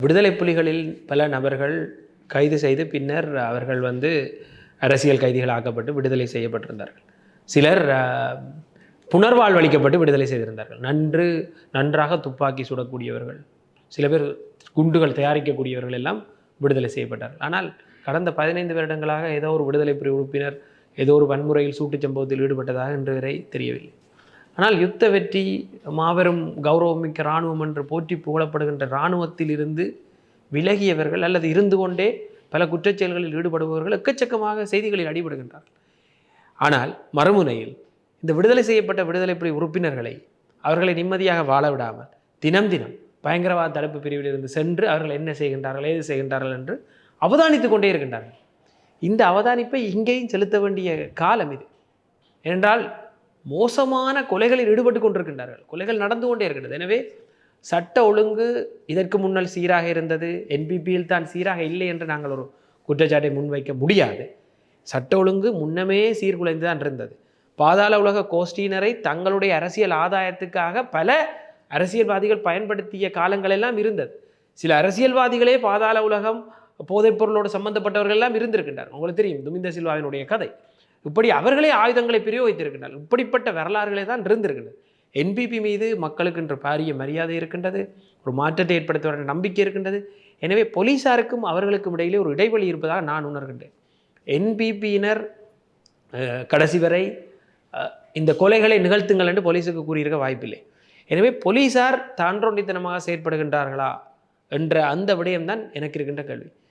விடுதலை புலிகளில் பல நபர்கள் கைது செய்து பின்னர் அவர்கள் அரசியல் கைதிகள் ஆக்கப்பட்டு விடுதலை செய்யப்பட்டிருந்தார்கள். சிலர் புனர்வாழ்வளிக்கப்பட்டு விடுதலை செய்திருந்தார்கள். நன்றாக துப்பாக்கி சுடக்கூடியவர்கள், சில பேர் குண்டுகள் தயாரிக்கக்கூடியவர்கள் எல்லாம் விடுதலை செய்யப்பட்டார்கள். ஆனால் கடந்த 15 வருடங்களாக ஏதோ ஒரு விடுதலை புலி உறுப்பினர் ஏதோ ஒரு வன்முறையில் சூட்டுச் சம்பவத்தில் ஈடுபட்டதாக இன்று வரை தெரியவில்லை. ஆனால் யுத்த வெற்றி, மாபெரும் கௌரவமிக்க இராணுவம் என்று போற்றி புகழப்படுகின்ற இராணுவத்தில் இருந்து விலகியவர்கள் அல்லது இருந்து கொண்டே பல குற்றச்செயல்களில் ஈடுபடுபவர்கள் எக்கச்சக்கமாக செய்திகளில் அடிபடுகின்றார்கள். ஆனால் மறுமுனையில் இந்த விடுதலை செய்யப்பட்ட விடுதலை புலி உறுப்பினர்களை அவர்களை நிம்மதியாக வாழ விடாமல் தினம் தினம் பயங்கரவாத தடுப்பு பிரிவில் இருந்து சென்று அவர்கள் என்ன செய்கின்றார்கள், ஏது செய்கின்றார்கள் என்று அவதானித்து கொண்டே இருக்கின்றார்கள். இந்த அவதானிப்பை இங்கேயும் செலுத்த வேண்டிய காலம் இது. ஏனென்றால் மோசமான கொலைகளில் ஈடுபட்டு கொண்டிருக்கின்றார்கள். கொலைகள் நடந்து கொண்டே இருக்கின்றது. எனவே சட்ட ஒழுங்கு இதற்கு முன்னால் சீராக இருந்தது, என்பிபியில் தான் சீராக இல்லை என்று நாங்கள் ஒரு குற்றச்சாட்டை முன்வைக்க முடியாது. சட்ட ஒழுங்கு முன்னமே சீர்குலைந்து தான் இருந்தது. பாதாள உலக கோஷ்டியினரை தங்களுடைய அரசியல் ஆதாயத்துக்காக பல அரசியல்வாதிகள் பயன்படுத்திய காலங்கள் எல்லாம் இருந்தது. சில அரசியல்வாதிகளே பாதாள உலகம், போதைப்பொருளோடு சம்பந்தப்பட்டவர்கள் எல்லாம் இருந்திருக்கின்றார். உங்களுக்கு தெரியும் துமிந்த சில்வாவினுடைய கதை. இப்படி அவர்களே ஆயுதங்களை பிரயோகித்திருக்கின்றனர். இப்படிப்பட்ட வரலாறுகளே தான் இருந்திருக்கின்றது. என்பிபி மீது மக்களுக்கு இன்று பாரிய மரியாதை இருக்கின்றது, ஒரு மாற்றத்தை ஏற்படுத்துவதற்கான நம்பிக்கை இருக்கின்றது. எனவே போலீஸாருக்கும் அவர்களுக்கும் இடையிலே ஒரு இடைவெளி இருப்பதாக நான் உணர்கின்றேன். என்பிபியினர் கடைசி வரை இந்த கொலைகளை நிகழ்த்துங்கள் என்று போலீஸுக்கு கூறியிருக்க வாய்ப்பில்லை. எனவே போலீஸார் தான்றொண்டித்தனமாக செயற்படுகின்றார்களா என்ற அந்த விடயம்தான் எனக்கு இருக்கின்ற கேள்வி.